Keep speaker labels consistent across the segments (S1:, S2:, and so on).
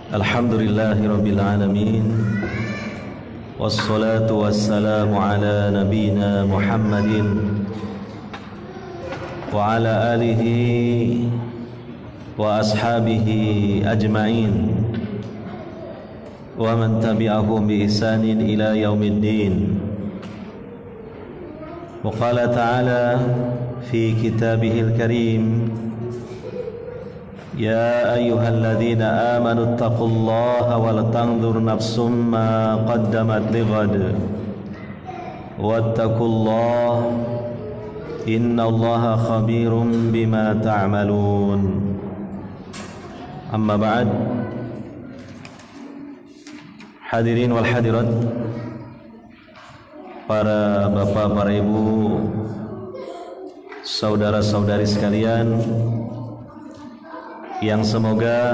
S1: Alhamdulillahi Rabbil Alamin. Wassalatu wassalamu ala nabina Muhammadin wa ala alihi wa ashabihi ajma'in wa man tabi'ahum bi ihsanin ila yaumiddin. Wa qala ta'ala fi kitabihil karim, يا أيها الذين آمنوا اتقوا الله ولتنظر نفس ما قدمت لغد واتقوا الله إن الله خبير بما تعملون. أما بعد. Hadirin wal hadirat, para bapak, para ibu, saudara-saudari sekalian, yang semoga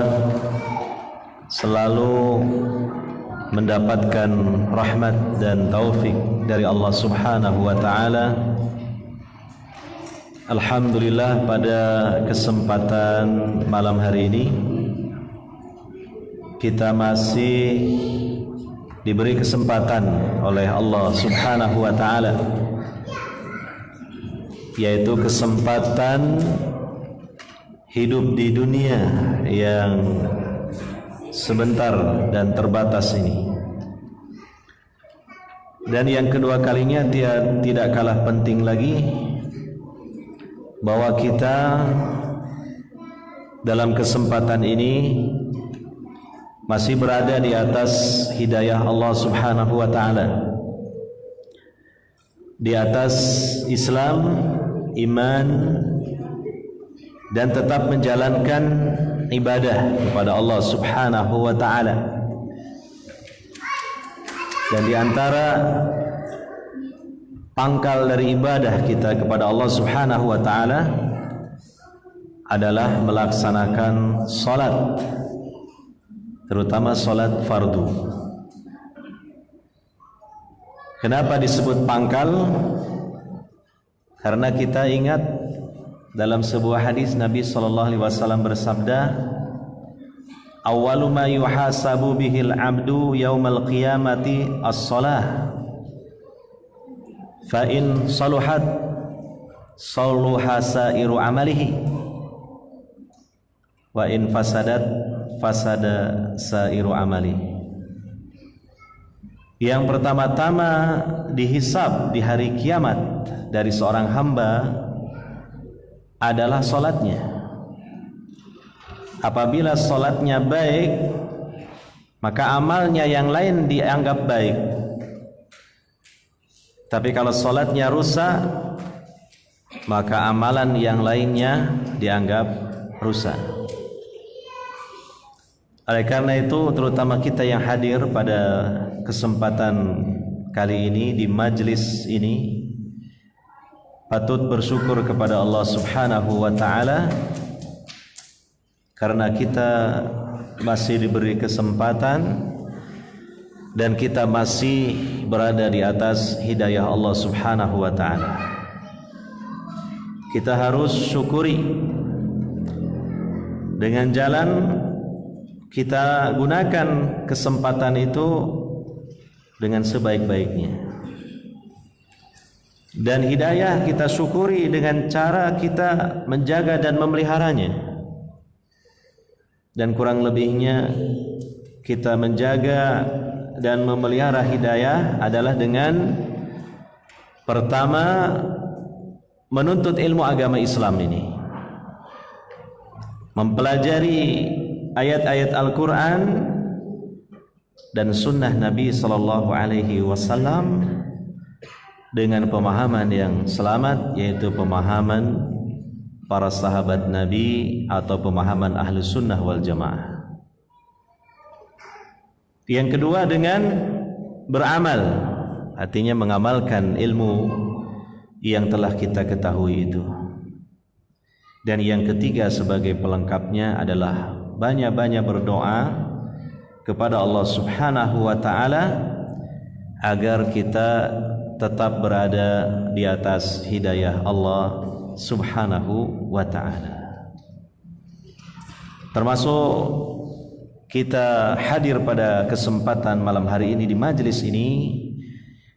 S1: selalu mendapatkan rahmat dan taufik dari Allah Subhanahu wa ta'ala. Alhamdulillah, pada kesempatan malam hari ini kita masih diberi kesempatan oleh Allah Subhanahu wa ta'ala, yaitu kesempatan hidup di dunia yang sebentar dan terbatas ini. Dan yang kedua kalinya, dia tidak kalah penting lagi bahwa kita dalam kesempatan ini masih berada di atas hidayah Allah Subhanahu wa ta'ala, di atas Islam, iman, dan tetap menjalankan ibadah kepada Allah Subhanahu wa ta'ala. Dan di antara pangkal dari ibadah kita kepada Allah Subhanahu wa ta'ala adalah melaksanakan salat, terutama salat fardu. Kenapa disebut pangkal? Karena kita ingat dalam sebuah hadis Nabi SAW bersabda, "Awwalu ma yuhasabu bihil abdu yaumal qiyamati as-salah, fa in saluhat saluha sairu amalihi, wa in fasadat fasada sairu amalihi." Yang pertama-tama dihisab di hari kiamat dari seorang hamba adalah solatnya. Apabila solatnya baik, maka amalnya yang lain dianggap baik. Tapi kalau solatnya rusak, maka amalan yang lainnya dianggap rusak. Oleh karena itu, terutama kita yang hadir pada kesempatan kali ini di majlis ini, patut bersyukur kepada Allah Subhanahu wa ta'ala karena kita masih diberi kesempatan dan kita masih berada di atas hidayah Allah Subhanahu wa ta'ala. Kita harus syukuri dengan jalan kita gunakan kesempatan itu dengan sebaik-baiknya. Dan hidayah kita syukuri dengan cara kita menjaga dan memeliharanya. Dan kurang lebihnya kita menjaga dan memelihara hidayah adalah dengan pertama menuntut ilmu agama Islam ini, mempelajari ayat-ayat Al-Quran dan sunnah Nabi Sallallahu Alaihi Wasallam dengan pemahaman yang selamat, yaitu pemahaman para sahabat Nabi atau pemahaman ahlu sunnah wal jamaah. Yang kedua dengan beramal, artinya mengamalkan ilmu yang telah kita ketahui itu. Dan yang ketiga sebagai pelengkapnya adalah banyak-banyak berdoa kepada Allah Subhanahu wa ta'ala agar kita tetap berada di atas hidayah Allah Subhanahu wa ta'ala. Termasuk kita hadir pada kesempatan malam hari ini di majelis ini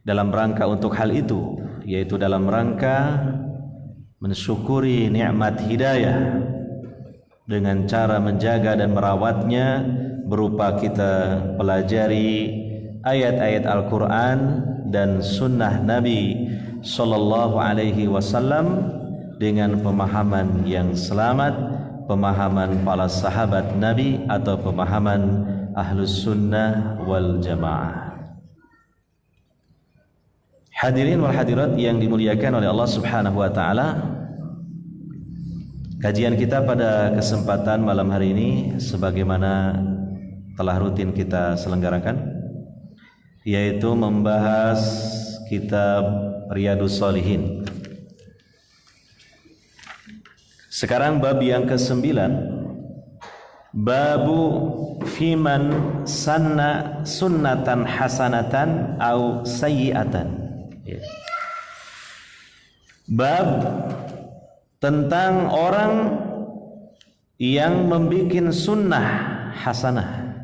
S1: dalam rangka untuk hal itu, yaitu dalam rangka mensyukuri nikmat hidayah dengan cara menjaga dan merawatnya berupa kita pelajari ayat-ayat Al-Quran dan sunnah Nabi Sallallahu Alaihi Wasallam dengan pemahaman yang selamat, pemahaman para sahabat Nabi atau pemahaman Ahlus Sunnah wal Jamaah. Hadirin wal hadirat yang dimuliakan oleh Allah Subhanahu wa taala, kajian kita pada kesempatan malam hari ini sebagaimana telah rutin kita selenggarakan, yaitu membahas kitab Riyadhus Shalihin. Sekarang bab yang ke-9, babu fiman sanna sunnatan hasanatan au sayyi'atan. Bab tentang orang yang membikin sunnah hasanah,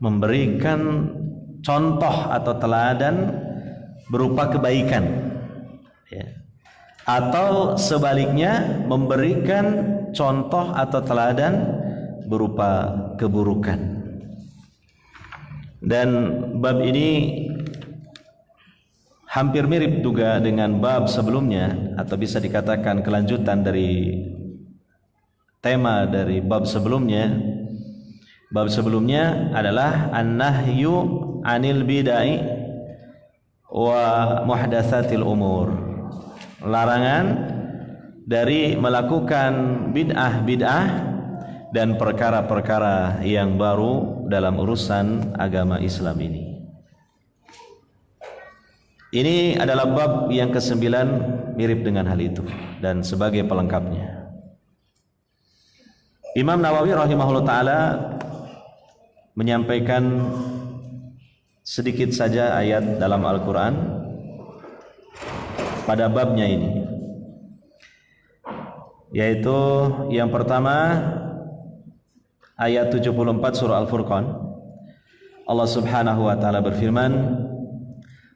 S1: memberikan contoh atau teladan berupa kebaikan, ya. Atau sebaliknya memberikan contoh atau teladan berupa keburukan. Dan bab ini hampir mirip juga dengan bab sebelumnya, atau bisa dikatakan kelanjutan dari tema dari bab sebelumnya. Bab sebelumnya adalah an-nahyu 'anil bid'ah wa muhdatsatil umur. Larangan dari melakukan bid'ah-bid'ah dan perkara-perkara yang baru dalam urusan agama Islam ini. Ini adalah bab yang ke-9 mirip dengan hal itu dan sebagai pelengkapnya. Imam Nawawi rahimahullah ta'ala menyampaikan sedikit saja ayat dalam Al-Quran pada babnya ini, yaitu yang pertama ayat 74 surah Al-Furqan. Allah Subhanahu wa taala berfirman,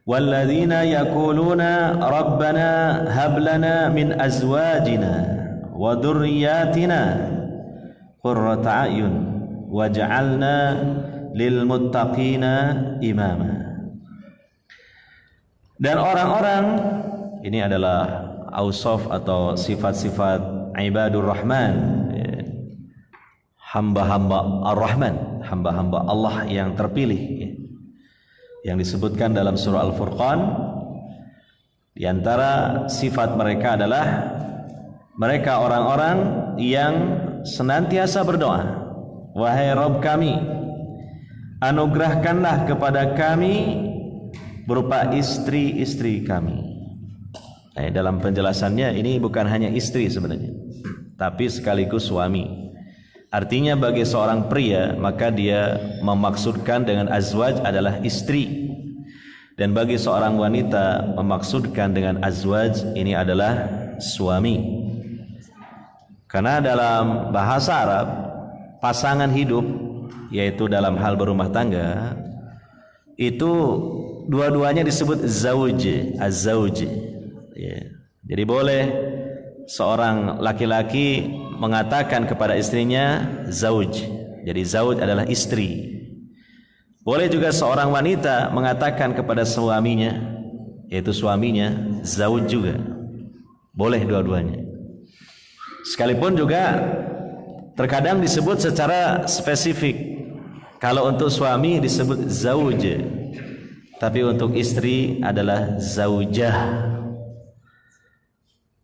S1: walladzina yaquluna rabbana hab lana min azwajina wa dhurriyyatina qurrata a'yun waj'alna lil muttaqina imama. Dan orang-orang, ini adalah ausaf atau sifat-sifat ibadur rahman, hamba-hamba ar-Rahman, hamba-hamba Allah yang terpilih, yang disebutkan dalam surah Al-Furqan. Di antara sifat mereka adalah mereka orang-orang yang senantiasa berdoa, wahai Rabb kami, anugerahkanlah kepada kami berupa istri-istri kami. Dalam penjelasannya ini bukan hanya istri sebenarnya, tapi sekaligus suami. Artinya bagi seorang pria maka dia memaksudkan dengan azwaj adalah istri, dan bagi seorang wanita memaksudkan dengan azwaj ini adalah suami. Karena dalam bahasa Arab pasangan hidup, yaitu dalam hal berumah tangga, itu dua-duanya disebut zauj, az-zauj. Ya. Jadi boleh seorang laki-laki mengatakan kepada istrinya zauj. Jadi zauj adalah istri. Boleh juga seorang wanita mengatakan kepada suaminya, yaitu suaminya, zauj juga. Boleh dua-duanya. Sekalipun juga terkadang disebut secara spesifik. Kalau untuk suami disebut zauj, tapi untuk istri adalah zaujah.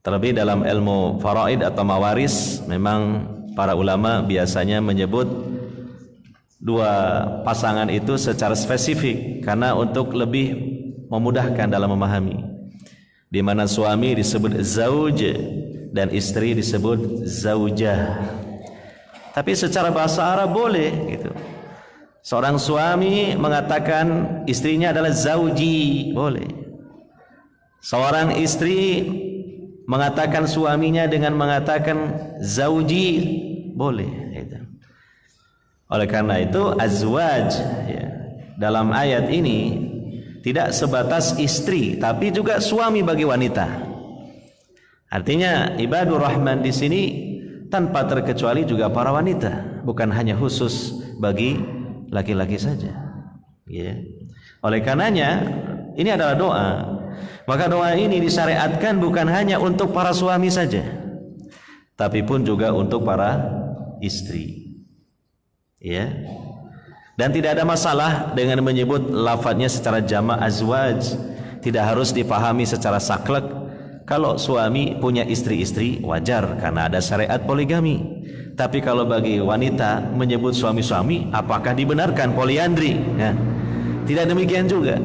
S1: Terlebih dalam ilmu faraid atau mawaris, memang para ulama biasanya menyebut dua pasangan itu secara spesifik karena untuk lebih memudahkan dalam memahami. Di mana suami disebut zauj dan istri disebut zaujah. Tapi secara bahasa Arab boleh gitu. Seorang suami mengatakan istrinya adalah zauji, boleh. Seorang istri mengatakan suaminya dengan mengatakan zauji, boleh. Oleh karena itu azwaj ya, dalam ayat ini tidak sebatas istri tapi juga suami bagi wanita. Artinya ibadur rahman di sini tanpa terkecuali juga para wanita, bukan hanya khusus bagi laki-laki saja ya. Oleh karenanya ini adalah doa. Maka doa ini disyariatkan bukan hanya untuk para suami saja, tapi pun juga untuk para istri. Ya. Dan tidak ada masalah dengan menyebut lafadznya secara jama' azwaj. Tidak harus dipahami secara saklek. Kalau suami punya istri-istri wajar karena ada syariat poligami. Tapi kalau bagi wanita menyebut suami-suami, apakah dibenarkan poliandri? Ya. Tidak demikian juga.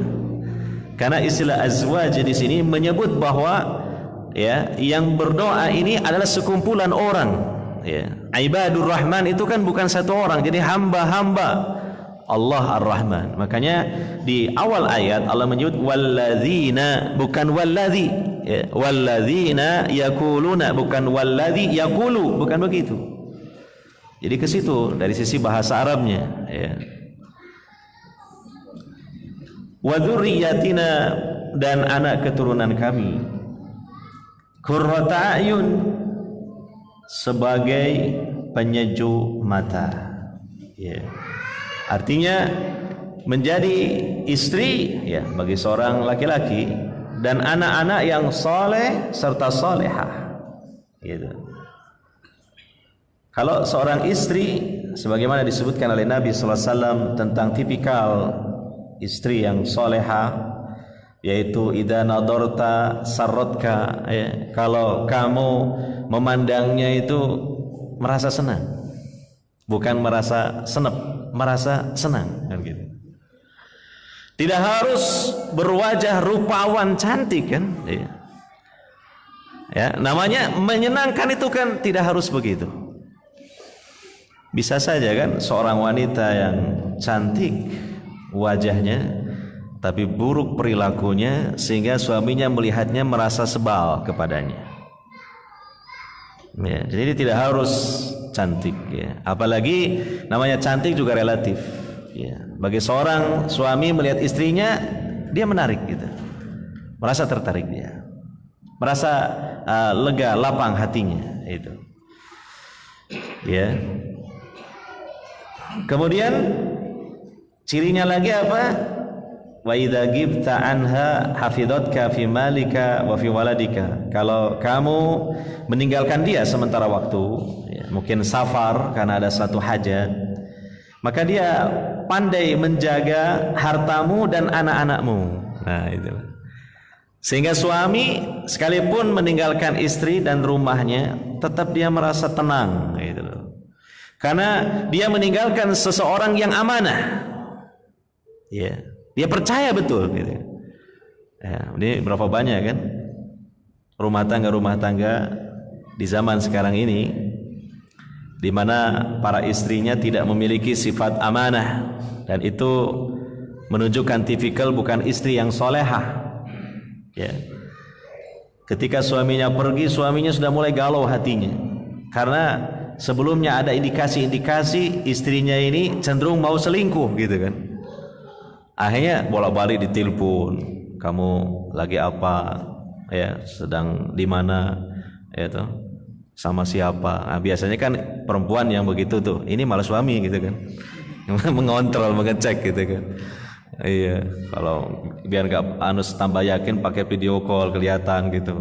S1: Karena istilah azwaj di sini menyebut bahwa ya, yang berdoa ini adalah sekumpulan orang. Ya. Ibadur Rahman itu kan bukan satu orang, jadi hamba-hamba Allah Ar-Rahman. Makanya di awal ayat Allah menyebut walladzina, bukan walladzi. Ya. Walladzina yakuluna, bukan walladzi yakulu, bukan begitu. Jadi ke situ dari sisi bahasa Arabnya. Ya. Wa dzurriyyatina, dan anak keturunan kami, qurrata a'yun, sebagai penyejuk mata. Ya. Artinya menjadi istri ya bagi seorang laki-laki dan anak-anak yang soleh serta solehah. Gitu. Kalau seorang istri, sebagaimana disebutkan oleh Nabi SAW tentang tipikal istri yang soleha, yaitu idza nadarta sarratka, ya, kalau kamu memandangnya itu merasa senang, bukan merasa senep, merasa senang kan gitu. Tidak harus berwajah rupawan cantik kan, ya. Ya, namanya menyenangkan itu kan tidak harus begitu. Bisa saja kan seorang wanita yang cantik wajahnya tapi buruk perilakunya sehingga suaminya melihatnya merasa sebal kepadanya. Ya, jadi tidak harus cantik ya. Apalagi namanya cantik juga relatif. Ya, bagi seorang suami melihat istrinya dia menarik gitu. Merasa tertarik dia. Merasa lega, lapang hatinya itu. Ya. Kemudian cirinya lagi apa? Wa idza ghibta anha hafidatka fi malika wa fi waladika. Kalau kamu meninggalkan dia sementara waktu, ya, mungkin safar karena ada satu hajat, maka dia pandai menjaga hartamu dan anak-anakmu. Nah, itu. Sehingga suami sekalipun meninggalkan istri dan rumahnya, tetap dia merasa tenang gitu loh. Karena dia meninggalkan seseorang yang amanah. Ya, dia percaya betul gitu. Ya, ini berapa banyak kan rumah tangga di zaman sekarang ini di mana para istrinya tidak memiliki sifat amanah, dan itu menunjukkan tipikal bukan istri yang solehah. Ya. Ketika suaminya pergi, suaminya sudah mulai galau hatinya karena sebelumnya ada indikasi-indikasi istrinya ini cenderung mau selingkuh gitu kan. Akhirnya bolak-balik ditelepon, kamu lagi apa? Ya, sedang di mana? Ya tuh, sama siapa? Nah, biasanya kan perempuan yang begitu tuh, ini malah suami gitu kan, mengontrol, mengecek gitu kan. Iya, kalau biar nggak tambah yakin pakai video call kelihatan gitu.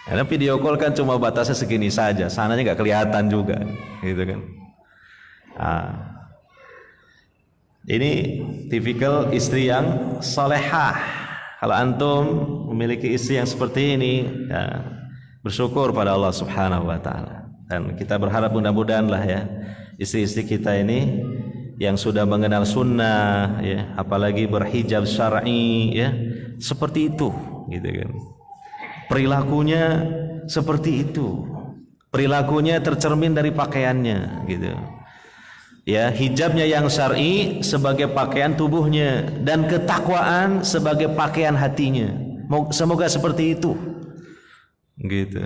S1: Karena video call kan cuma batasnya segini saja, sananya nggak kelihatan juga, gitu kan. Nah, ini tipikal istri yang salehah. Kalau antum memiliki istri yang seperti ini, ya, bersyukur pada Allah Subhanahu Wa Taala. Dan kita berharap mudah-mudahan lah ya istri-istri kita ini yang sudah mengenal sunnah, ya, apalagi berhijab syar'i, ya, seperti itu, gitu kan. Perilakunya seperti itu, perilakunya tercermin dari pakaiannya, gitu. Ya, hijabnya yang syar'i sebagai pakaian tubuhnya dan ketakwaan sebagai pakaian hatinya. Semoga seperti itu, gitu.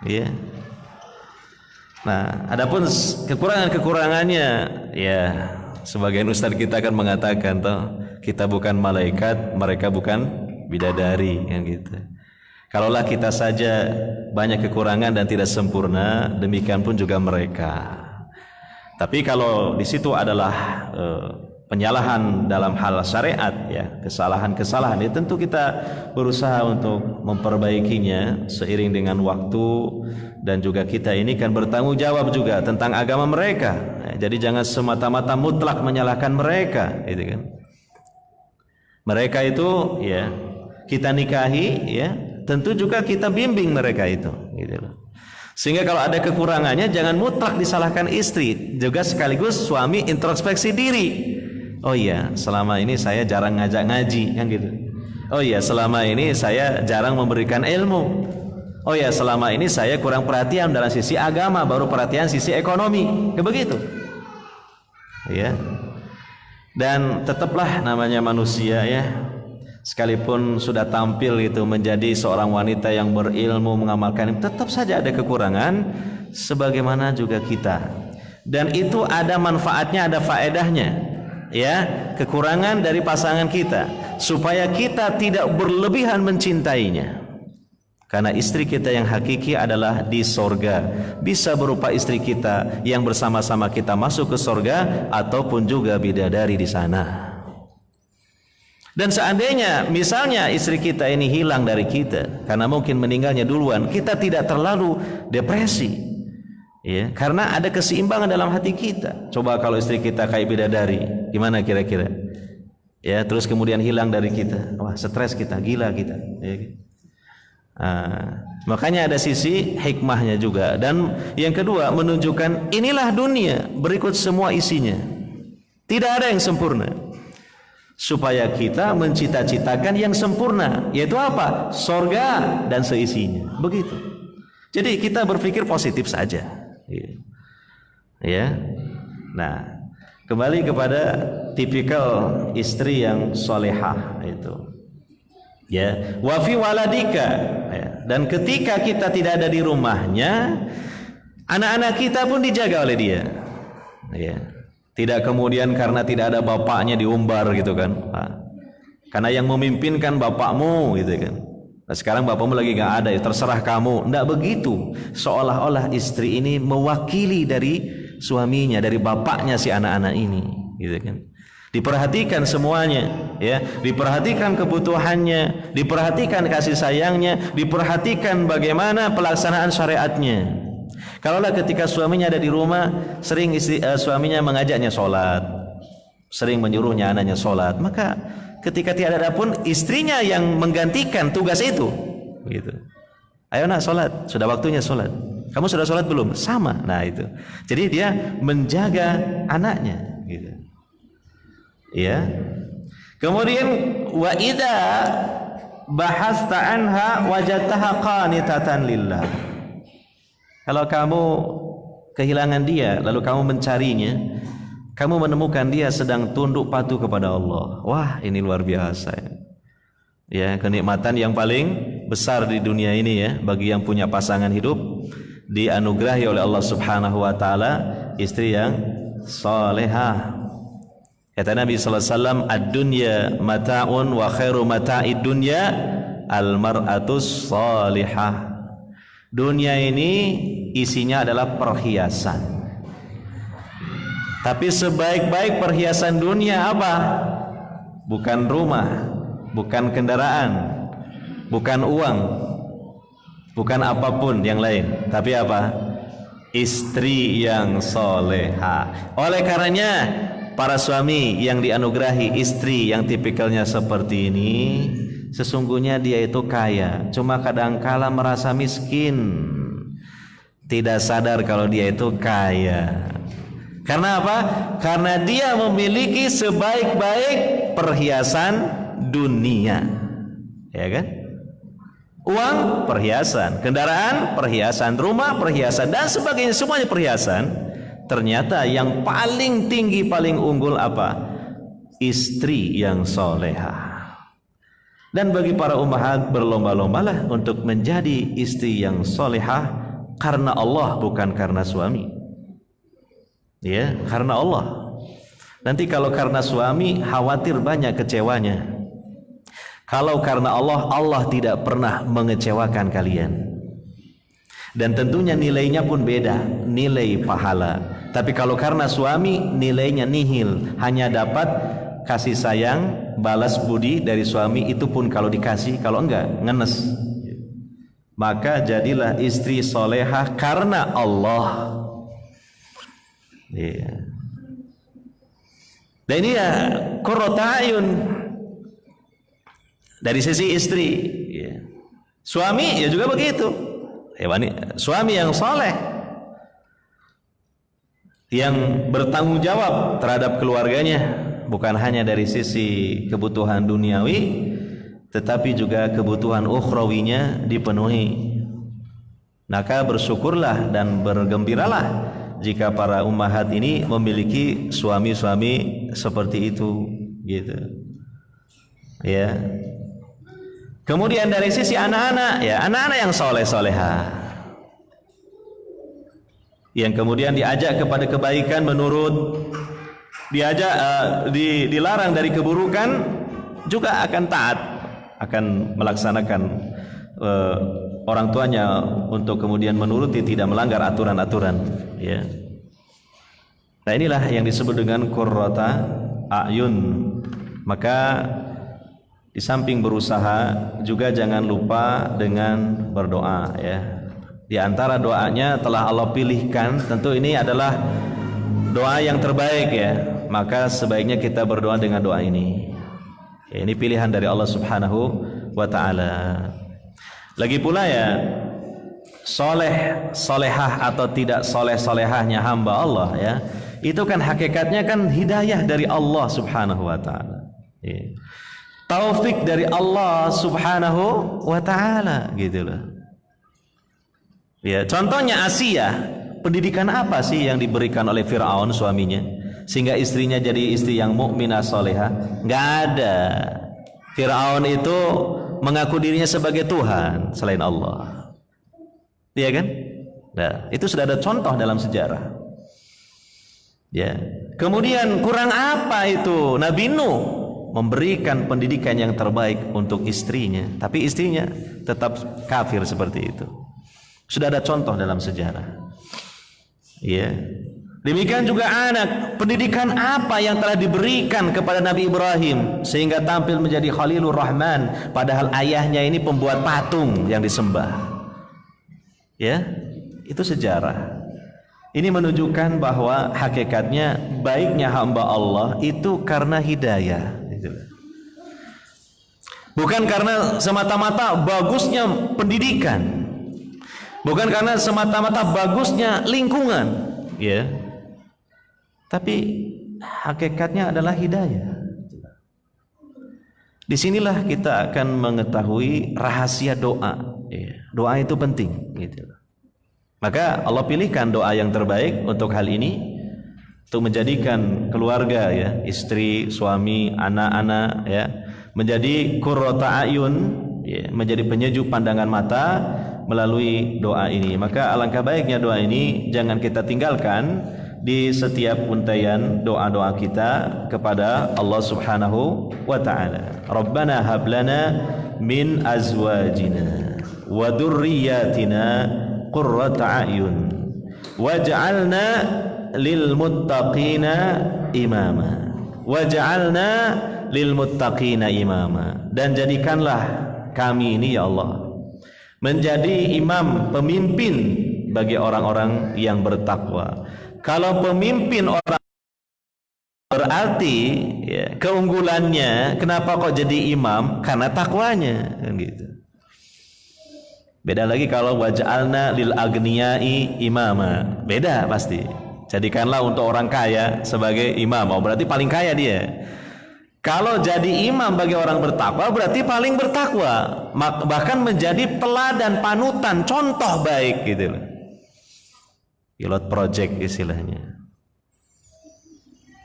S1: Ya. Nah, adapun kekurangan-kekurangannya, ya sebagian ustadz kita kan mengatakan toh, kita bukan malaikat, mereka bukan bidadari, kan gitu. Kalaulah kita saja banyak kekurangan dan tidak sempurna, demikian pun juga mereka. Tapi kalau di situ adalah penyalahan dalam hal syariat, ya kesalahan-kesalahan, ya tentu kita berusaha untuk memperbaikinya seiring dengan waktu, dan juga kita ini kan bertanggung jawab juga tentang agama mereka. Jadi jangan semata-mata mutlak menyalahkan mereka, gitu kan. Mereka itu ya kita nikahi, ya tentu juga kita bimbing mereka itu, gitu loh. Sehingga kalau ada kekurangannya jangan mutlak disalahkan istri, juga sekaligus suami introspeksi diri. Oh iya, selama ini saya jarang ngajak ngaji, kan gitu. Oh iya, selama ini saya jarang memberikan ilmu. Oh ya, selama ini saya kurang perhatian dalam sisi agama, baru perhatian sisi ekonomi, kayak begitu. Ya. Dan tetaplah namanya manusia, ya. Sekalipun sudah tampil itu menjadi seorang wanita yang berilmu, mengamalkan, tetap saja ada kekurangan sebagaimana juga kita. Dan itu ada manfaatnya, ada faedahnya. Ya, kekurangan dari pasangan kita supaya kita tidak berlebihan mencintainya. Karena istri kita yang hakiki adalah di sorga. Bisa berupa istri kita yang bersama-sama kita masuk ke sorga, ataupun juga bidadari di sana. Dan seandainya misalnya istri kita ini hilang dari kita karena mungkin meninggalnya duluan, kita tidak terlalu depresi, ya, karena ada keseimbangan dalam hati kita. Coba kalau istri kita kayak bidadari, gimana kira-kira? Ya, terus kemudian hilang dari kita, wah stres kita, gila kita, ya. Makanya ada sisi hikmahnya juga. Dan yang kedua, menunjukkan inilah dunia, berikut semua isinya, tidak ada yang sempurna, supaya kita mencita-citakan yang sempurna, yaitu apa? Sorga dan seisinya, begitu. Jadi kita berpikir positif saja, ya. Nah, kembali kepada tipikal istri yang solehah itu, ya. Wa fi waladika, ya. Dan ketika kita tidak ada di rumahnya, anak-anak kita pun dijaga oleh dia, ya. Tidak kemudian karena tidak ada bapaknya diumbar, gitu kan. Karena yang memimpinkan bapakmu, gitu kan. Nah, sekarang bapakmu lagi gak ada, ya terserah kamu. Tidak begitu. Seolah-olah istri ini mewakili dari suaminya, dari bapaknya si anak-anak ini, gitu kan. Diperhatikan semuanya, ya. Diperhatikan kebutuhannya, diperhatikan kasih sayangnya, diperhatikan bagaimana pelaksanaan syariatnya. Kalaulah ketika suaminya ada di rumah, sering suaminya mengajaknya sholat, sering menyuruhnya anaknya sholat, maka ketika tidak ada pun istrinya yang menggantikan tugas itu, gitu. Ayo nak sholat, sudah waktunya sholat. Kamu sudah sholat belum? Sama. Nah itu. Jadi dia menjaga anaknya, gitu. Ya. Kemudian wa idza bahasta anha wajadtaha qanitatan lillah. Kalau kamu kehilangan dia, lalu kamu mencarinya, kamu menemukan dia sedang tunduk patuh kepada Allah. Wah, ini luar biasa, ya. Ya, kenikmatan yang paling besar di dunia ini, ya, bagi yang punya pasangan hidup, dianugerahi oleh Allah Subhanahu wa taala istri yang salehah. Kata Nabi sallallahu alaihi wasallam, ad-dunya mata'un wa khairu mata'id dunya al-mar'atus salihah. Dunia ini isinya adalah perhiasan. Tapi sebaik-baik perhiasan dunia apa? Bukan rumah, bukan kendaraan, bukan uang, bukan apapun yang lain. Tapi apa? Istri yang soleha. Oleh karenanya, para suami yang dianugerahi istri yang tipikalnya seperti ini, sesungguhnya dia itu kaya, cuma kadangkala merasa miskin, tidak sadar kalau dia itu kaya. Karena apa? Karena dia memiliki sebaik-baik perhiasan dunia, ya kan? Uang perhiasan, kendaraan perhiasan, rumah perhiasan, dan sebagainya, semuanya perhiasan. Ternyata yang paling tinggi, paling unggul apa? Istri yang solehah. Dan bagi para ummahat, berlomba-lombalah untuk menjadi istri yang solehah, karena Allah, bukan karena suami. Ya, karena Allah. Nanti kalau karena suami, khawatir banyak kecewanya. Kalau karena Allah, Allah tidak pernah mengecewakan kalian. Dan tentunya nilainya pun beda, nilai pahala. Tapi kalau karena suami, nilainya nihil, hanya dapat kasih sayang, balas budi dari suami, itu pun kalau dikasih, kalau enggak ngenes. Maka jadilah istri solehah karena Allah. Yeah. Dan ini ya qurrata ayun dari sisi istri. Yeah. Suami ya juga begitu. Suami yang soleh, yang bertanggung jawab terhadap keluarganya. Bukan hanya dari sisi kebutuhan duniawi, tetapi juga kebutuhan ukhrawinya dipenuhi. Maka bersyukurlah dan bergembiralah jika para ummahat ini memiliki suami-suami seperti itu, gitu. Ya. Kemudian dari sisi anak-anak, ya anak-anak yang soleh-solehah, yang kemudian diajak kepada kebaikan menurut, diajak dilarang dari keburukan, juga akan taat, akan melaksanakan orang tuanya untuk kemudian menuruti, tidak melanggar aturan-aturan. Ya. Nah inilah yang disebut dengan qurrata a'yun. Maka di samping berusaha juga jangan lupa dengan berdoa. Ya. Di antara doanya telah Allah pilihkan, tentu ini adalah doa yang terbaik ya. Maka sebaiknya kita berdoa dengan doa ini. Ya, ini pilihan dari Allah Subhanahu wa ta'ala. Lagi pula ya, soleh, solehah atau tidak soleh, solehahnya hamba Allah ya, itu kan hakikatnya kan hidayah dari Allah Subhanahu wa ta'ala. Ya. Taufik dari Allah Subhanahu wa ta'ala, gitu loh. Ya, contohnya Asia, pendidikan apa sih yang diberikan oleh Fir'aun suaminya sehingga istrinya jadi istri yang mukminah solehah? Nggak ada. Fir'aun itu mengaku dirinya sebagai Tuhan selain Allah. Iya kan? Nah, itu sudah ada contoh dalam sejarah. Ya. Kemudian kurang apa itu? Nabi Nuh memberikan pendidikan yang terbaik untuk istrinya, tapi istrinya tetap kafir seperti itu. Sudah ada contoh dalam sejarah. Ya. Demikian juga anak, pendidikan apa yang telah diberikan kepada Nabi Ibrahim sehingga tampil menjadi Khalilur Rahman, padahal ayahnya ini pembuat patung yang disembah. Ya, itu sejarah. Ini menunjukkan bahwa hakikatnya baiknya hamba Allah itu karena hidayah. Bukan karena semata-mata bagusnya pendidikan, bukan karena semata-mata bagusnya lingkungan, ya. Tapi hakikatnya adalah hidayah. Disinilah kita akan mengetahui rahasia doa. Doa itu penting, gitu. Maka Allah pilihkan doa yang terbaik untuk hal ini, untuk menjadikan keluarga ya, istri, suami, anak-anak ya, menjadi qurrata a'yun, ya, menjadi penyejuk pandangan mata melalui doa ini. Maka alangkah baiknya doa ini jangan kita tinggalkan di setiap untaian doa-doa kita kepada Allah Subhanahu wa ta'ala. Rabbana hablana min azwajina wa dhurriyyatina qurrata a'yun waj'alna lil muttaqina imama waj'alna lil muttaqina imama, dan jadikanlah kami ini ya Allah menjadi imam, pemimpin bagi orang-orang yang bertakwa. Kalau pemimpin orang berarti ya, keunggulannya kenapa kok jadi imam? Karena takwanya, kan gitu. Beda lagi kalau waj'alna lil agniyai imama, beda pasti. Jadikanlah untuk orang kaya sebagai imam, oh, berarti paling kaya dia. Kalau jadi imam bagi orang bertakwa berarti paling bertakwa, bahkan menjadi teladan, panutan, contoh baik gitu loh. Pilot project istilahnya.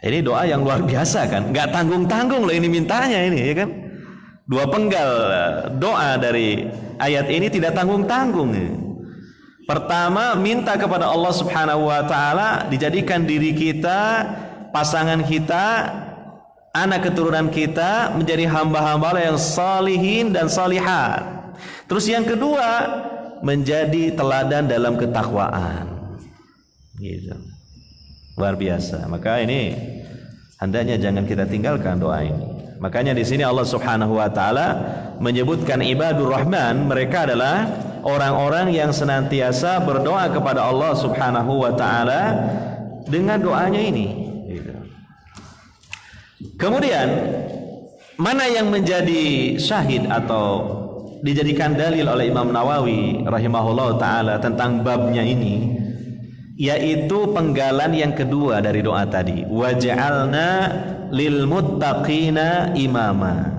S1: Ini doa yang luar biasa kan, nggak tanggung-tanggung loh ini mintanya ini, ya kan? Dua penggal doa dari ayat ini tidak tanggung-tanggung. Pertama, minta kepada Allah Subhanahu wa taala dijadikan diri kita, pasangan kita, anak keturunan kita menjadi hamba-hamba Allah yang salihin dan salihat. Terus yang kedua, menjadi teladan dalam ketakwaan. Gitu. Luar biasa. Maka ini hendaknya jangan kita tinggalkan doa ini. Makanya di sini Allah Subhanahu wa taala menyebutkan ibadur rahman, mereka adalah orang-orang yang senantiasa berdoa kepada Allah Subhanahu wa taala dengan doanya ini. Kemudian mana yang menjadi syahid atau dijadikan dalil oleh Imam Nawawi rahimahullah taala tentang babnya ini, yaitu penggalan yang kedua dari doa tadi, waj'alna lil muttaqina imama.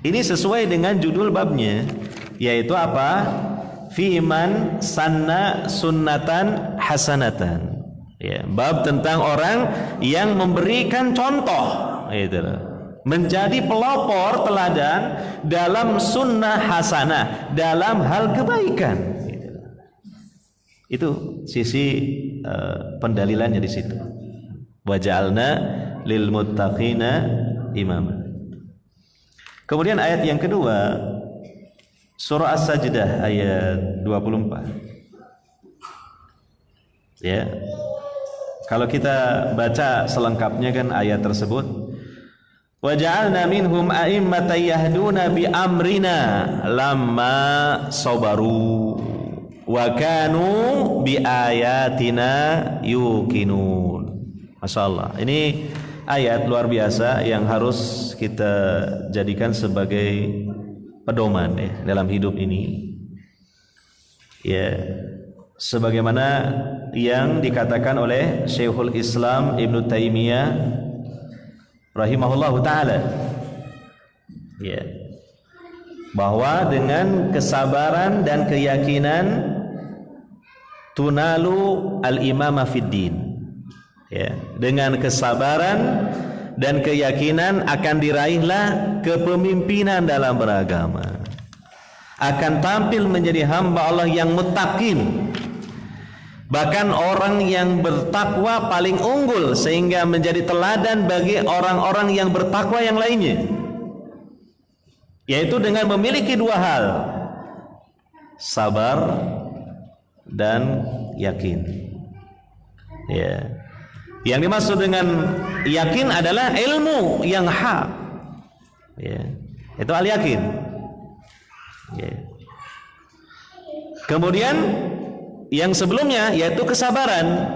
S1: Ini sesuai dengan judul babnya, yaitu apa? Fi man sanna sunnatan hasanatan. Ya, bab tentang orang yang memberikan contoh, itu menjadi pelopor teladan dalam sunnah hasanah, dalam hal kebaikan. Itu sisi pendalilannya di situ. Waj'alna lil muttaqina imama. Kemudian ayat yang kedua, surah As-Sajdah ayat 24. Ya. Kalau kita baca selengkapnya kan ayat tersebut, waja'alna minhum a'immatan yahduna bi amrina lamma sabaru wa kanu bi ayatina yuqinun. Masyaallah. Ini ayat luar biasa yang harus kita jadikan sebagai pedoman ya dalam hidup ini. Ya, sebagaimana yang dikatakan oleh Syekhul Islam Ibnu Taimiyah rahimahullahu taala. Ya. Bahwa dengan kesabaran dan keyakinan tunalu al-imama fid din. Ya, dengan kesabaran dan keyakinan akan diraihlah kepemimpinan dalam beragama. Akan tampil menjadi hamba Allah yang muttaqin. Bahkan orang yang bertakwa paling unggul sehingga menjadi teladan bagi orang-orang yang bertakwa yang lainnya. Yaitu dengan memiliki dua hal, sabar dan yakin. Ya. Yang dimaksud dengan yakin adalah ilmu yang hak. Ya. Itu al-yakin. Ya. Kemudian yang sebelumnya yaitu kesabaran.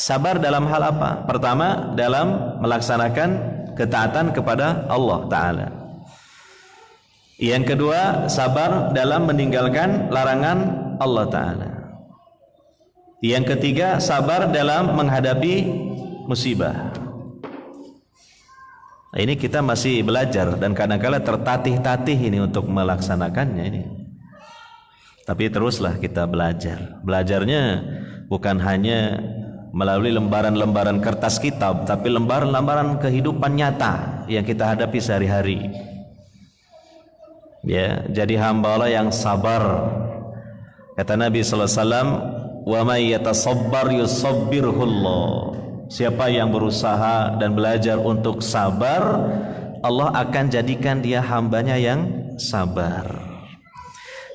S1: Sabar dalam hal apa? Pertama, dalam melaksanakan ketaatan kepada Allah Ta'ala. Yang kedua, sabar dalam meninggalkan larangan Allah Ta'ala. Yang ketiga, sabar dalam menghadapi musibah. Nah, ini kita masih belajar dan kadang-kala tertatih-tatih ini untuk melaksanakannya ini. Tapi teruslah kita belajar. Belajarnya bukan hanya melalui lembaran-lembaran kertas kitab, tapi lembaran-lembaran kehidupan nyata yang kita hadapi sehari-hari. Ya, jadi hamba Allah yang sabar. Kata Nabi sallallahu alaihi wasallam, "Wa may yatasabbar yusabbirhullah." Siapa yang berusaha dan belajar untuk sabar, Allah akan jadikan dia hambanya yang sabar.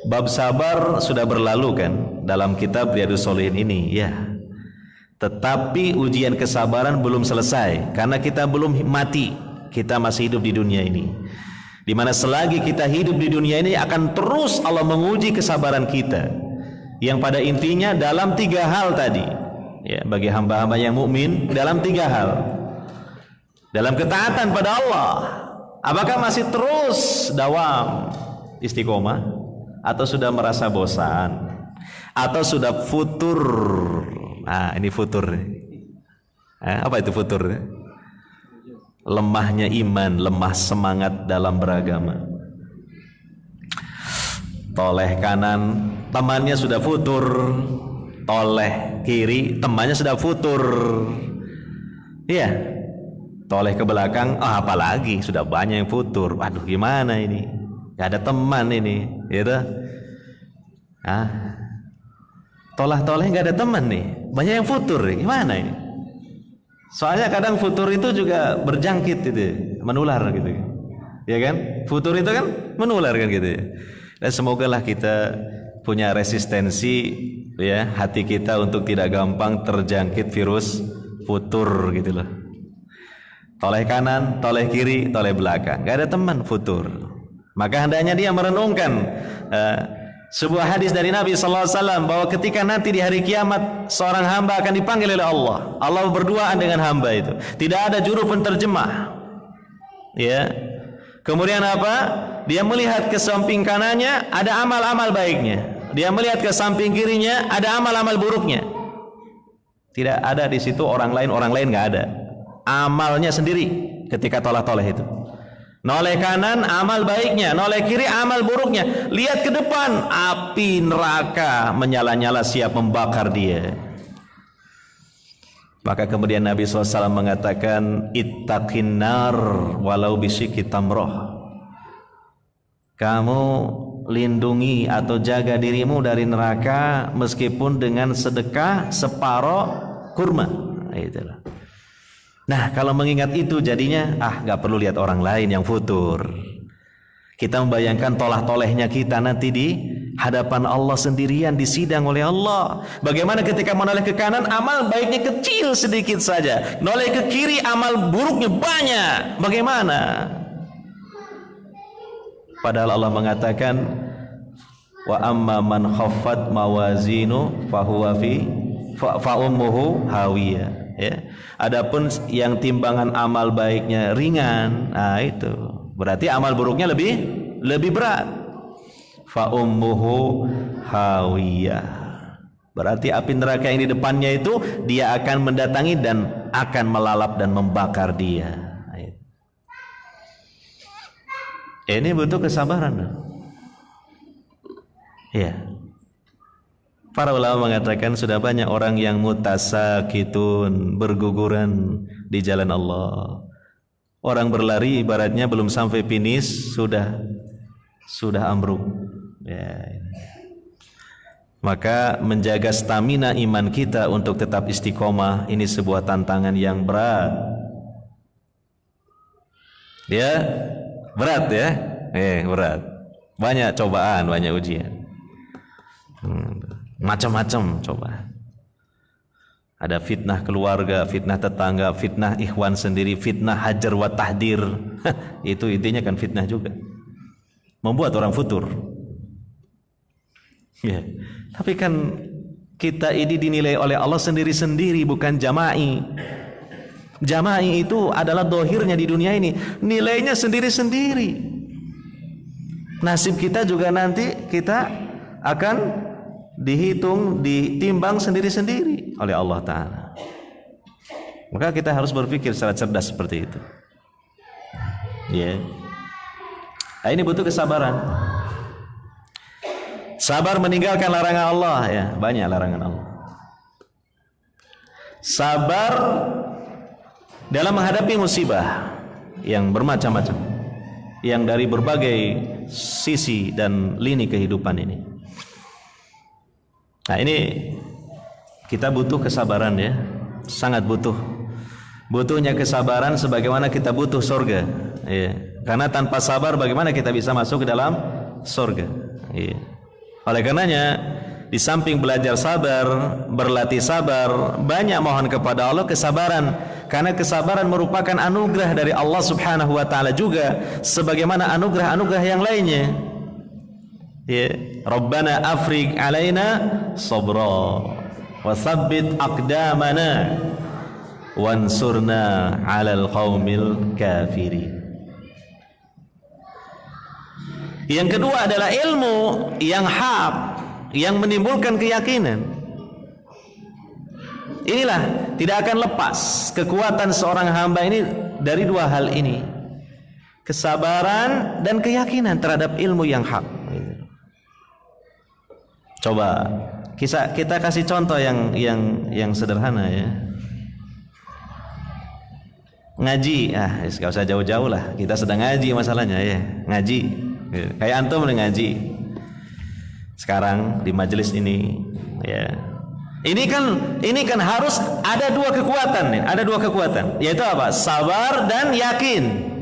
S1: Bab sabar sudah berlalu kan dalam kitab Riyadhus Shalihin ini, ya. Tetapi ujian kesabaran belum selesai karena kita belum mati, kita masih hidup di dunia ini. Di mana selagi kita hidup di dunia ini akan terus Allah menguji kesabaran kita. Yang pada intinya dalam tiga hal tadi. Ya, bagi hamba-hamba yang mukmin dalam tiga hal. Dalam ketaatan pada Allah, apakah masih terus dawam istiqomah atau sudah merasa bosan atau sudah futur? Nah, ini futur. Apa itu futur? Lemahnya iman, lemah semangat dalam beragama. Toleh kanan, temannya sudah futur. Toleh kiri, temannya sudah futur. Iya. Toleh ke belakang, apalagi sudah banyak yang futur. Waduh, gimana ini? Gak ada teman ini, gitu. tolah-toleh nggak ada teman nih, banyak yang futur nih. Gimana ini? Soalnya kadang futur itu juga berjangkit gitu, menular gitu. Ya kan? Futur itu kan menular kan gitu. Dan semogalah kita punya resistensi ya hati kita untuk tidak gampang terjangkit virus futur gitu loh. Toleh kanan, toleh kiri, toleh belakang. Gak ada teman futur. Maka hendaknya dia merenungkan sebuah hadis dari Nabi sallallahu alaihi wasallam bahwa ketika nanti di hari kiamat seorang hamba akan dipanggil oleh Allah. Allah berduaan dengan hamba itu. Tidak ada juru penterjemah. Ya. Kemudian apa? Dia melihat ke samping kanannya ada amal-amal baiknya. Dia melihat ke samping kirinya ada amal-amal buruknya. Tidak ada di situ orang lain nggak ada. Amalnya sendiri ketika toleh-toleh itu. Noleh kanan amal baiknya, noleh kiri amal buruknya. Lihat ke depan api neraka menyala-nyala siap membakar dia. Maka kemudian Nabi SAW mengatakan ittaqin nar walau bisyikki tamroh. Kamu lindungi atau jaga dirimu dari neraka meskipun dengan sedekah separuh kurma. Itulah. Nah, kalau mengingat itu jadinya gak perlu lihat orang lain yang futur. Kita membayangkan tolah-tolehnya kita nanti di hadapan Allah sendirian disidang oleh Allah. Bagaimana ketika menoleh ke kanan amal baiknya kecil sedikit saja, noleh ke kiri amal buruknya banyak. Bagaimana? Padahal Allah mengatakan wa amma man khaffat mawazinu fahuwa fa ummuhu hawiyah. Ya. Adapun yang timbangan amal baiknya ringan, itu berarti amal buruknya lebih berat. Fa ummuhu hawiyah. Berarti api neraka yang di depannya itu dia akan mendatangi dan akan melalap dan membakar dia. Ini butuh kesabaran. Ya. Para ulama mengatakan sudah banyak orang yang mutasakitun, berguguran di jalan Allah. Orang berlari ibaratnya belum sampai finish sudah ambruk. Ya. Maka menjaga stamina iman kita untuk tetap istiqomah ini sebuah tantangan yang berat. Ya, berat ya. Berat. Banyak cobaan, banyak ujian. Macam-macam coba. Ada fitnah keluarga, fitnah tetangga, fitnah ikhwan sendiri, fitnah hajar wa tahdir. Itu intinya kan fitnah juga. Membuat orang futur. Ya. Tapi kan kita ini dinilai oleh Allah sendiri-sendiri, bukan jama'i. Jama'i itu adalah dohirnya di dunia ini. Nilainya sendiri-sendiri. Nasib kita juga nanti kita akan dihitung, ditimbang sendiri-sendiri oleh Allah Ta'ala. Maka kita harus berpikir secara cerdas seperti itu. Ya. Nah, ini butuh kesabaran. Sabar meninggalkan larangan Allah ya, banyak larangan Allah. Sabar dalam menghadapi musibah yang bermacam-macam, yang dari berbagai sisi dan lini kehidupan ini. Nah, ini kita butuh kesabaran ya, sangat butuh. Butuhnya kesabaran sebagaimana kita butuh surga. Ya. Karena tanpa sabar bagaimana kita bisa masuk ke dalam surga. Ya. Oleh karenanya di samping belajar sabar, berlatih sabar, banyak mohon kepada Allah kesabaran. Karena kesabaran merupakan anugerah dari Allah Subhanahu wa taala juga sebagaimana anugerah-anugerah yang lainnya. Ya, Rabbana afriq alaina sabra wa tsabbit aqdamana wansurna 'alal qaumil kafirin. Yang kedua adalah ilmu yang hak yang menimbulkan keyakinan. Inilah tidak akan lepas kekuatan seorang hamba ini dari dua hal ini, kesabaran dan keyakinan terhadap ilmu yang hak. Coba kita kasih contoh yang sederhana ya. Ngaji, gak usah jauh-jauh lah. Kita sedang ngaji masalahnya ya, ngaji. Kayak antum ngaji sekarang di majelis ini ya. Ini kan harus ada dua kekuatan nih, ada dua kekuatan, yaitu apa? Sabar dan yakin.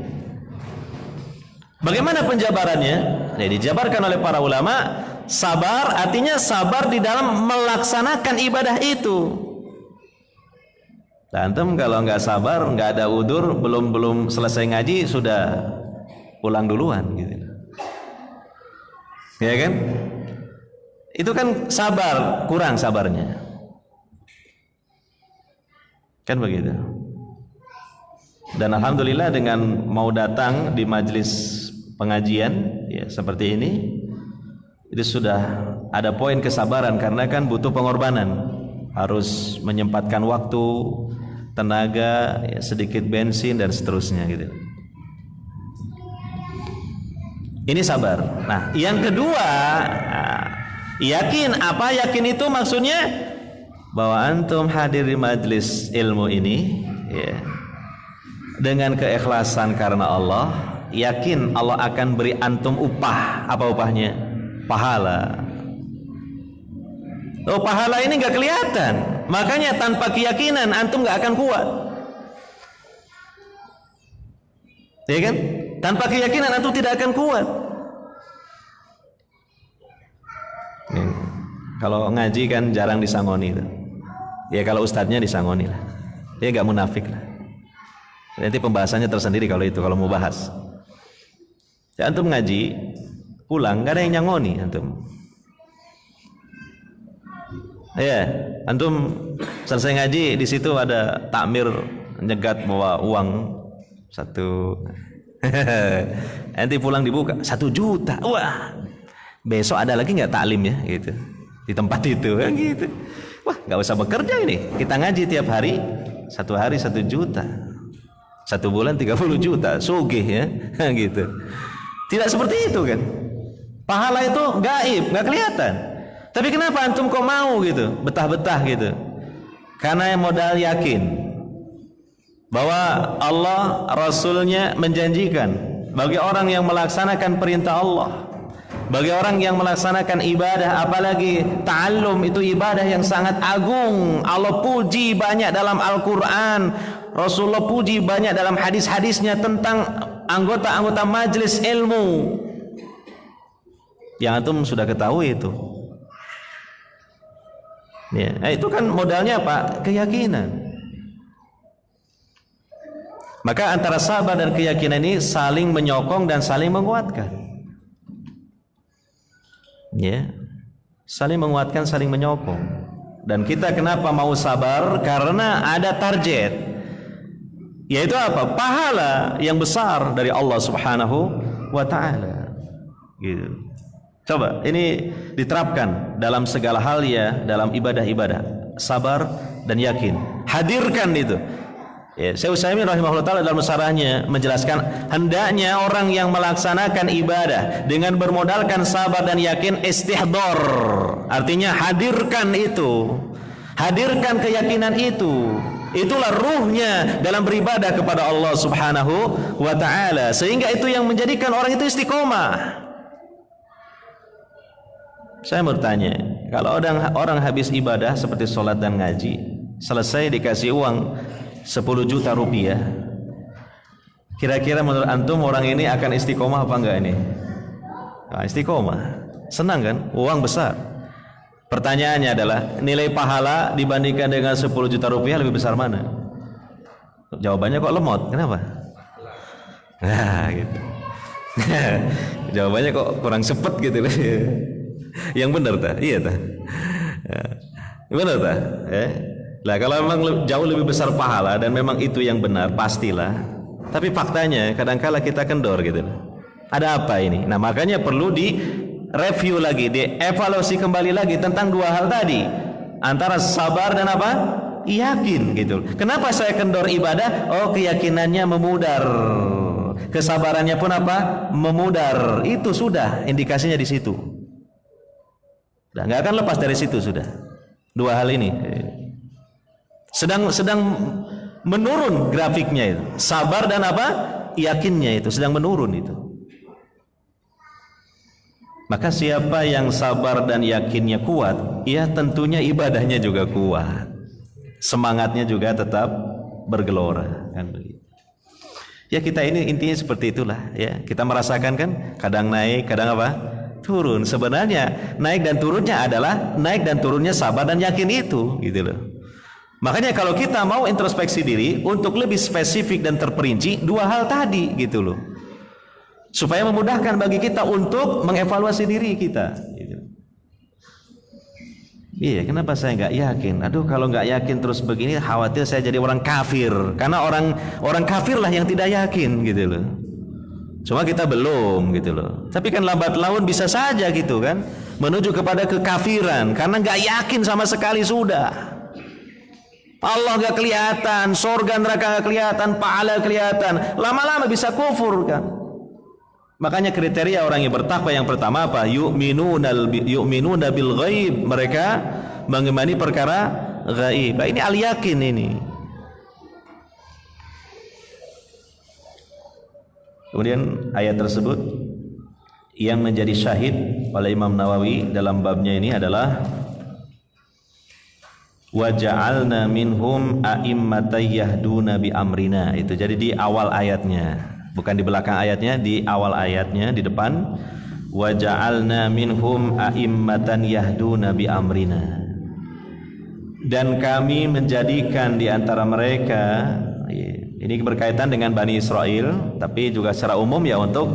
S1: Bagaimana penjabarannya? Nah, dijabarkan oleh para ulama, sabar artinya sabar di dalam melaksanakan ibadah itu. Antum kalau nggak sabar, nggak ada udzur, belum selesai ngaji sudah pulang duluan gitu. Ya kan? Itu kan sabar, kurang sabarnya. Kan begitu. Dan alhamdulillah dengan mau datang di majelis pengajian ya seperti ini, itu sudah ada poin kesabaran karena kan butuh pengorbanan, harus menyempatkan waktu, tenaga, ya, sedikit bensin dan seterusnya gitu. Ini sabar. Nah, yang kedua, yakin. Apa yakin itu maksudnya? Bahwa antum hadir di majelis ilmu ini ya, dengan keikhlasan karena Allah, yakin Allah akan beri antum upah. Apa upahnya? Pahala. Oh, pahala ini nggak kelihatan, makanya tanpa keyakinan antum nggak akan kuat, ya kan? Tanpa keyakinan antum tidak akan kuat. Kalau ngaji kan jarang disangoni itu. Ya kalau ustadznya disangoni lah, dia nggak munafik lah. Nanti pembahasannya tersendiri kalau itu, kalau mau bahas. Ya, antum ngaji pulang nggak ada yang nyangoni antum. Ya, antum selesai ngaji di situ ada takmir nyegat bawa uang 1. Nanti pulang dibuka 1 juta. Wah, besok ada lagi nggak taklim ya gitu di tempat itu kan gitu. Wah, nggak usah bekerja ini, kita ngaji tiap hari, 1 hari 1 juta, 1 bulan 30 juta, sugih ya gitu. Tidak seperti itu kan. Pahala itu gaib, nggak kelihatan. Tapi kenapa antum kok mau gitu, betah-betah gitu? Karena modal yakin bahwa Allah Rasulnya menjanjikan bagi orang yang melaksanakan perintah Allah, bagi orang yang melaksanakan ibadah, apalagi ta'allum, itu ibadah yang sangat agung. Allah puji banyak dalam Al-Quran, Rasulullah puji banyak dalam hadis-hadisnya tentang anggota-anggota majelis ilmu. Yang antum sudah ketahui itu. Ya, itu kan modalnya apa? Keyakinan. Maka antara sabar dan keyakinan ini saling menyokong dan saling menguatkan. Ya, saling menguatkan, saling menyokong. Dan kita kenapa mau sabar? Karena ada target, yaitu apa? Pahala yang besar dari Allah Subhanahu wa ta'ala. Gitu. Coba ini diterapkan dalam segala hal ya, dalam ibadah-ibadah, sabar dan yakin. Hadirkan itu. Ya, Syekh Utsaimin rahimahullah taala dalam syarahnya menjelaskan hendaknya orang yang melaksanakan ibadah dengan bermodalkan sabar dan yakin istihdar. Artinya hadirkan itu. Hadirkan keyakinan itu. Itulah ruhnya dalam beribadah kepada Allah Subhanahu wa taala, sehingga itu yang menjadikan orang itu istiqomah. Saya bertanya, kalau orang habis ibadah seperti sholat dan ngaji, selesai dikasih uang 10 juta rupiah, kira-kira menurut antum orang ini akan istiqomah apa enggak ini? Nah, istiqomah, senang kan? Uang besar. Pertanyaannya adalah, nilai pahala dibandingkan dengan 10 juta rupiah lebih besar mana? Jawabannya kok lemot, kenapa? Nah gitu. Jawabannya kok kurang sepet gitu. Yang benar tak? Iya tak? Benar tak? Nah, kalau memang jauh lebih besar pahala dan memang itu yang benar, pastilah. Tapi faktanya kadangkala kita kendor gitu. Ada apa ini? Nah, makanya perlu di review lagi, dievaluasi kembali lagi tentang dua hal tadi, antara sabar dan apa? Yakin gitu. Kenapa saya kendor ibadah? Oh, keyakinannya memudar, kesabarannya pun apa? Memudar. Itu sudah indikasinya di situ. Nah, nggak akan lepas dari situ sudah. Dua hal ini sedang menurun grafiknya itu. Sabar dan apa? Yakinnya itu sedang menurun itu. Maka siapa yang sabar dan yakinnya kuat, ya tentunya ibadahnya juga kuat, semangatnya juga tetap bergelora, kan begitu. Ya kita ini intinya seperti itulah ya. Kita merasakan kan, kadang naik, kadang apa? Turun. Sebenarnya naik dan turunnya adalah naik dan turunnya sabar dan yakin itu, gitu loh. Makanya kalau kita mau introspeksi diri untuk lebih spesifik dan terperinci, dua hal tadi gitu loh, supaya memudahkan bagi kita untuk mengevaluasi diri kita gitu. Iya, kenapa saya nggak yakin? Aduh, kalau nggak yakin terus begini, khawatir saya jadi orang kafir. Karena orang kafir lah yang tidak yakin gitu loh. Cuma kita belum gitu loh. Tapi kan lambat laun bisa saja gitu kan, menuju kepada kekafiran karena nggak yakin sama sekali sudah. Allah gak kelihatan, surga neraka gak kelihatan, pahala kelihatan, lama-lama bisa kufur kan. Makanya kriteria orang yang bertakwa yang pertama apa? Yu'minuna bil ghaib, mereka mengimani perkara gaib. Nah, ini al-yakin ini. Kemudian ayat tersebut yang menjadi syahid oleh Imam Nawawi dalam babnya ini adalah wa ja'alna minhum a'immatan yahduna bi amrina. Itu jadi di awal ayatnya, bukan di belakang ayatnya, di awal ayatnya di depan, wa ja'alna minhum a'immatan yahduna bi amrina, dan kami menjadikan di antara mereka, ini berkaitan dengan Bani Israel tapi juga secara umum ya untuk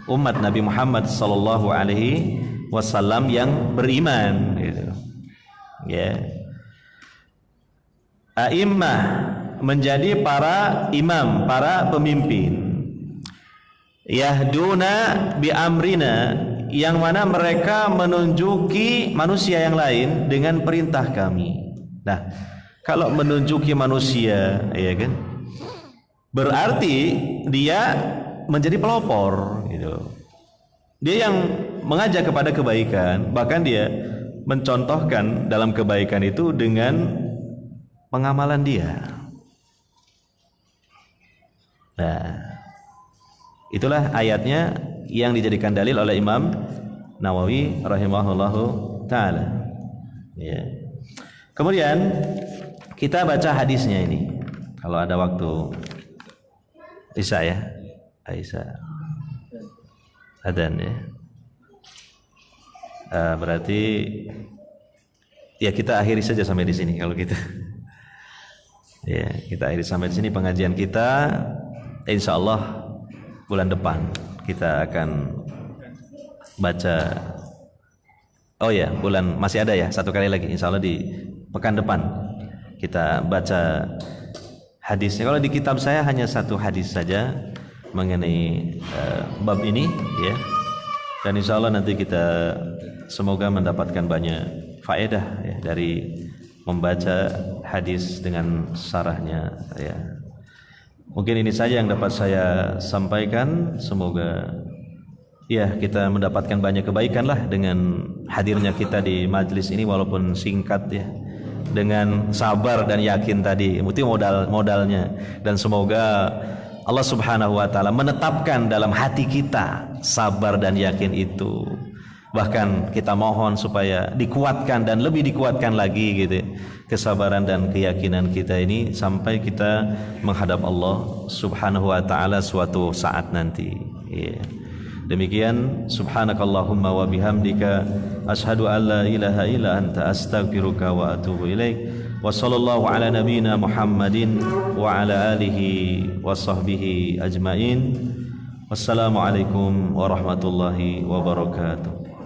S1: umat Nabi Muhammad sallallahu alaihi wasallam yang beriman gitu. Ya. A'immah menjadi para imam, para pemimpin. Yahduna bi amrina, yang mana mereka menunjuki manusia yang lain dengan perintah kami. Nah, kalau menunjuki manusia, ya kan, berarti dia menjadi pelopor gitu. Dia yang mengajak kepada kebaikan, bahkan dia mencontohkan dalam kebaikan itu dengan pengamalan dia. Nah, itulah ayatnya yang dijadikan dalil oleh Imam Nawawi rahimahullahu taala. Ya. Kemudian kita baca hadisnya ini. Kalau ada waktu Isya ya. Isya. Adzan ya. Berarti ya kita akhiri saja sampai di sini kalau kita. Ya, kita akhiri sampai di sini pengajian kita. Insyaallah bulan depan kita akan baca. Oh ya, bulan masih ada ya, satu kali lagi. Insyaallah di pekan depan kita baca hadisnya. Kalau di kitab saya hanya satu hadis saja mengenai bab ini ya. Dan insyaallah nanti kita semoga mendapatkan banyak faedah ya dari membaca hadis dengan syarahnya ya. Mungkin ini saja yang dapat saya sampaikan. Semoga ya kita mendapatkan banyak kebaikan lah dengan hadirnya kita di majelis ini walaupun singkat ya. Dengan sabar dan yakin tadi, itu modalnya. Dan semoga Allah Subhanahu wa taala menetapkan dalam hati kita sabar dan yakin itu. Bahkan kita mohon supaya dikuatkan dan lebih dikuatkan lagi gitu kesabaran dan keyakinan kita ini sampai kita menghadap Allah Subhanahu wa taala suatu saat nanti. Yeah. Demikian subhanakallahumma wa bihamdika asyhadu an la ilaha illa anta astaghfiruka wa atubu ilaik. Wa sallallahu ala nabiyyina Muhammadin wa ala alihi wa sahbihi ajmain. Wassalamualaikum warahmatullahi wabarakatuh.